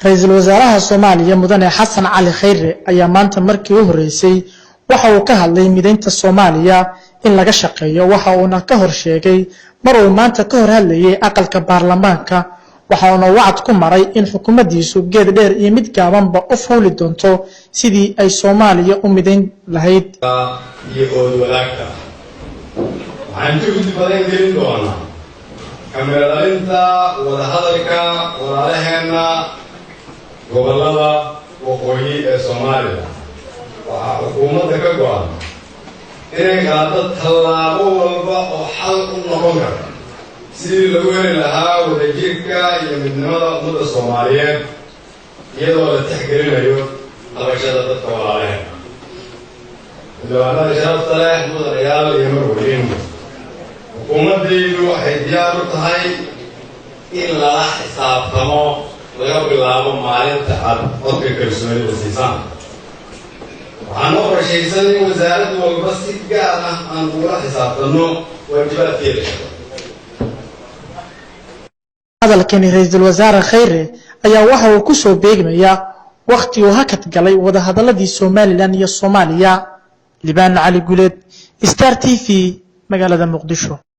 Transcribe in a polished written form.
Ra'iisul Wasaaraha Soomaaliya Mudane Xasan Cali Khayre ayaa maanta markii u horeysay waxa uu ka hadlay mideynta Soomaaliya in laga shaqeeyo waxa uu ka hor sheegay mar uu maanta ka hor hadlayay aqalka baarlamaanka waxa uu wacd ku maray in xukuumaddiisu geed dheer iyo mid gaabanba u fuuli doonto sidii ay Soomaaliya u mideyn lahayd iyo wadaagta waxaan ku badan gelin doonaa kameeraynta wada hadalka walaalaheena gobolada waqooyi ee Soomaaliya waxa xukuumadda ka go'an inay qaado tallaabo walba oo xal u noqon kara sidii lagu heli lahaa wadajirka iyo midnimada ummadda Soomaaliyeed iyadoo la tixgelinayo qabashada dadka walaalaheena madaxweynaha sharafta leh mudanayaal iyo marweyne xukuumaddaydu waxay diyaar u tahay in lala xisaabtamo laga bilaabo maalinta aad codka kalsoonida siisaan waxaan u qorshaysan in wasaaraddu walba si gaar ah aan ugula xisaabtanno waajibaadkeeda hadalkani Ra'iisul Wasaare Khayre ayaa waxa uu ku soo beegmayaa waqti uu hakad galay wada hadaladii Soomaaliland iyo Soomaaliya Libaan Cali Guleed Star TV magaalada Muqdisho.